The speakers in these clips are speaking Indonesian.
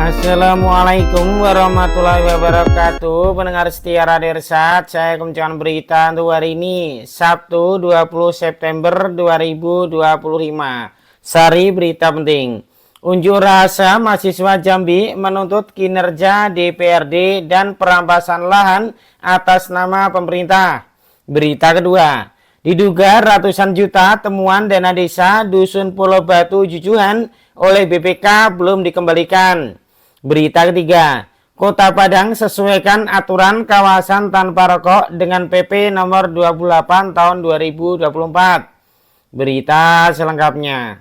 Assalamualaikum warahmatullahi wabarakatuh. Pendengar setia Radio Irsad, saya kemencekan berita untuk hari ini Sabtu 20 September 2025. Sari berita penting. Unjuk rasa mahasiswa Jambi menuntut kinerja DPRD dan perampasan lahan atas nama pemerintah. Berita kedua. Diduga ratusan juta temuan dana desa Dusun Pulau Batu Jujuhan oleh BPK belum dikembalikan. Berita ketiga, Kota Padang sesuaikan aturan kawasan tanpa rokok dengan PP nomor 28 tahun 2024. Berita selengkapnya.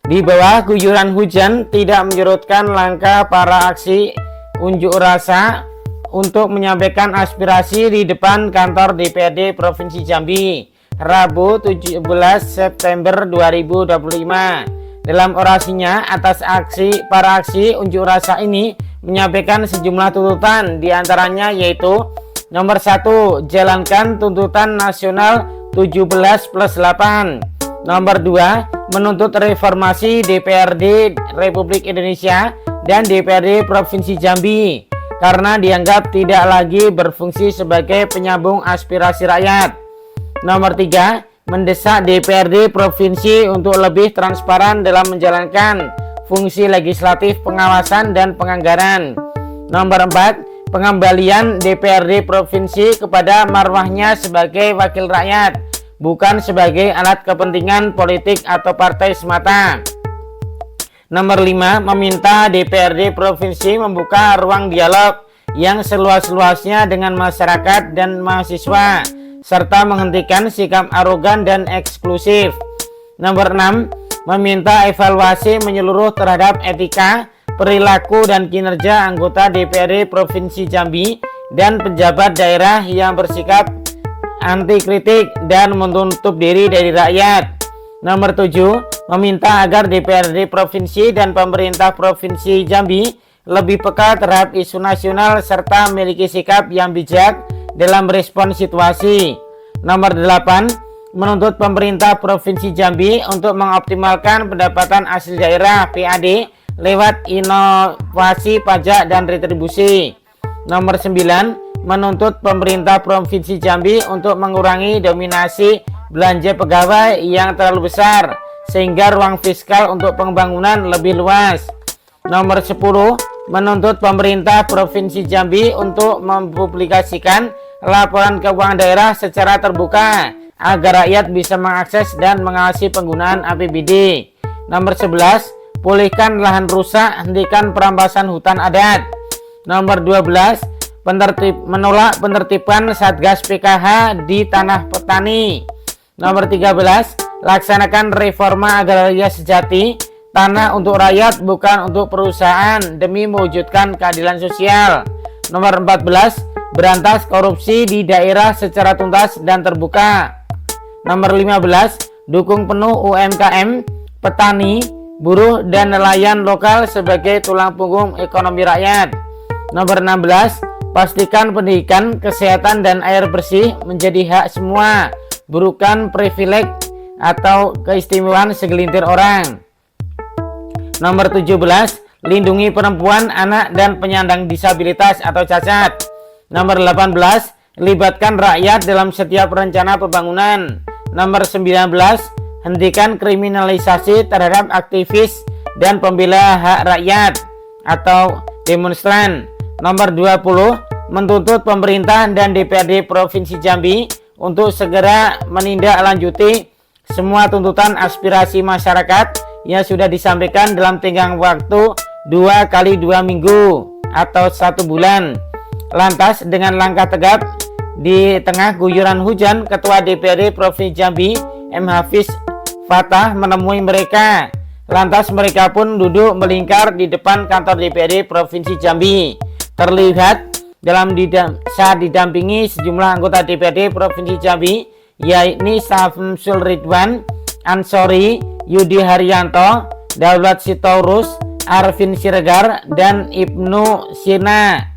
Di bawah guyuran hujan tidak menyurutkan langkah para aksi unjuk rasa untuk menyampaikan aspirasi di depan kantor DPRD Provinsi Jambi, Rabu 17 September 2025. Dalam orasinya atas para aksi unjuk rasa ini menyampaikan sejumlah tuntutan, diantaranya yaitu nomor 1, jalankan tuntutan nasional 17+8. Nomor 2, menuntut reformasi DPRD Republik Indonesia dan DPRD Provinsi Jambi karena dianggap tidak lagi berfungsi sebagai penyambung aspirasi rakyat. Nomor 3, mendesak DPRD Provinsi untuk lebih transparan dalam menjalankan fungsi legislatif, pengawasan, dan penganggaran. Nomor 4, pengembalian DPRD Provinsi kepada marwahnya sebagai wakil rakyat, bukan sebagai alat kepentingan politik atau partai semata. Nomor 5, meminta DPRD Provinsi membuka ruang dialog yang seluas-luasnya dengan masyarakat dan mahasiswa, serta menghentikan sikap arogan dan eksklusif. Nomor 6, meminta evaluasi menyeluruh terhadap etika, perilaku, dan kinerja anggota DPRD Provinsi Jambi dan pejabat daerah yang bersikap anti kritik dan menutup diri dari rakyat. Nomor 7, meminta agar DPRD Provinsi dan pemerintah Provinsi Jambi lebih peka terhadap isu nasional serta memiliki sikap yang bijak dalam respon situasi. Nomor 8, menuntut pemerintah Provinsi Jambi untuk mengoptimalkan pendapatan asli daerah PAD lewat inovasi pajak dan retribusi. Nomor 9, menuntut pemerintah Provinsi Jambi untuk mengurangi dominasi belanja pegawai yang terlalu besar sehingga ruang fiskal untuk pembangunan lebih luas. Nomor 10, menuntut pemerintah Provinsi Jambi untuk mempublikasikan laporan keuangan daerah secara terbuka agar rakyat bisa mengakses dan mengawasi penggunaan APBD. Nomor 11, pulihkan lahan rusak, hentikan perampasan hutan adat. Nomor 12, menolak penertiban Satgas PKH di tanah petani. Nomor 13, laksanakan reforma agraria sejati, tanah untuk rakyat bukan untuk perusahaan demi mewujudkan keadilan sosial. Nomor 14, berantas korupsi di daerah secara tuntas dan terbuka. Nomor 15, dukung penuh UMKM, petani, buruh, dan nelayan lokal sebagai tulang punggung ekonomi rakyat. Nomor 16, pastikan pendidikan, kesehatan, dan air bersih menjadi hak semua, bukan privilege atau keistimewaan segelintir orang. Nomor 17, lindungi perempuan, anak, dan penyandang disabilitas atau cacat. Nomor 18, libatkan rakyat dalam setiap rencana pembangunan. Nomor 19, hentikan kriminalisasi terhadap aktivis dan pembela hak rakyat atau demonstran. Nomor 20, menuntut pemerintah dan DPRD Provinsi Jambi untuk segera menindaklanjuti semua tuntutan aspirasi masyarakat yang sudah disampaikan dalam tenggang waktu 2 kali 2 minggu atau 1 bulan. Lantas dengan langkah tegap di tengah guyuran hujan, Ketua DPRD Provinsi Jambi M. Hafiz Fatah menemui mereka. Lantas mereka pun duduk melingkar di depan kantor DPRD Provinsi Jambi. Terlihat saat didampingi sejumlah anggota DPRD Provinsi Jambi, yakni Samsul Ridwan, Ansori, Yudi Haryanto, Daulat Sitorus, Arvin Siregar, dan Ibnu Sina.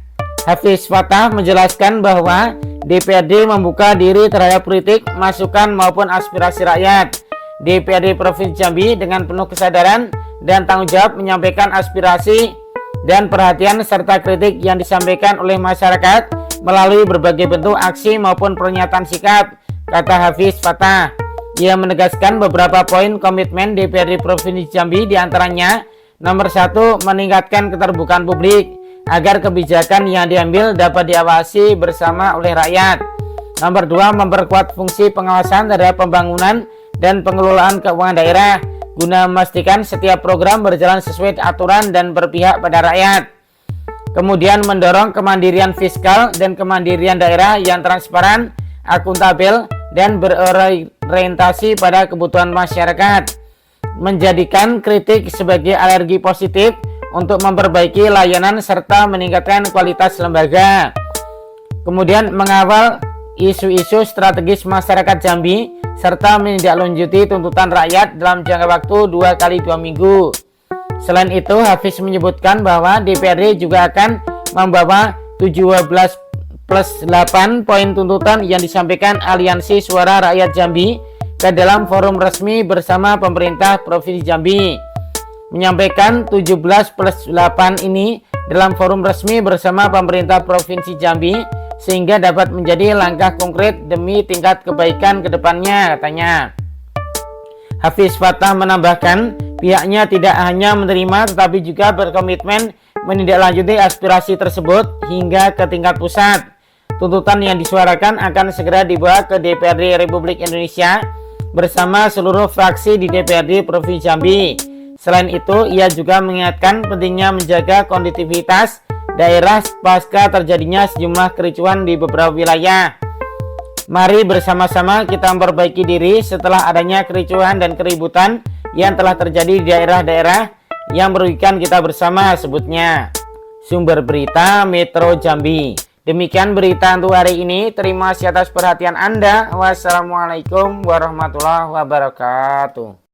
Hafiz Fatah menjelaskan bahwa DPRD membuka diri terhadap kritik, masukan, maupun aspirasi rakyat. DPRD Provinsi Jambi dengan penuh kesadaran dan tanggung jawab menyampaikan aspirasi dan perhatian serta kritik yang disampaikan oleh masyarakat melalui berbagai bentuk aksi maupun pernyataan sikap, kata Hafiz Fatah. Ia menegaskan beberapa poin komitmen DPRD Provinsi Jambi, diantaranya nomor 1, meningkatkan keterbukaan publik agar kebijakan yang diambil dapat diawasi bersama oleh rakyat. Nomor 2, memperkuat fungsi pengawasan terhadap pembangunan dan pengelolaan keuangan daerah guna memastikan setiap program berjalan sesuai aturan dan berpihak pada rakyat. Kemudian mendorong kemandirian fiskal dan kemandirian daerah yang transparan, akuntabel, dan berorientasi pada kebutuhan masyarakat. Menjadikan kritik sebagai alergi positif untuk memperbaiki layanan serta meningkatkan kualitas lembaga. Kemudian mengawal isu-isu strategis masyarakat Jambi serta menindaklanjuti tuntutan rakyat dalam jangka waktu 2 kali 2 minggu. Selain itu, Hafiz menyebutkan bahwa DPRD juga akan membawa 17+8 poin tuntutan yang disampaikan Aliansi Suara Rakyat Jambi ke dalam forum resmi bersama pemerintah Provinsi Jambi. Menyampaikan 17+8 ini dalam forum resmi bersama pemerintah Provinsi Jambi sehingga dapat menjadi langkah konkret demi tingkat kebaikan ke depannya, katanya. Hafiz Fatah menambahkan, pihaknya tidak hanya menerima tetapi juga berkomitmen menindaklanjuti aspirasi tersebut hingga ke tingkat pusat. Tuntutan yang disuarakan akan segera dibawa ke DPRD Republik Indonesia bersama seluruh fraksi di DPRD Provinsi Jambi. Selain itu, ia juga mengingatkan pentingnya menjaga kondutivitas daerah pasca terjadinya sejumlah kericuhan di beberapa wilayah. Mari bersama-sama kita memperbaiki diri setelah adanya kericuhan dan keributan yang telah terjadi di daerah-daerah yang merugikan kita bersama, sebutnya. Sumber berita Metro Jambi. Demikian berita untuk hari ini. Terima kasih atas perhatian Anda. Wassalamualaikum warahmatullahi wabarakatuh.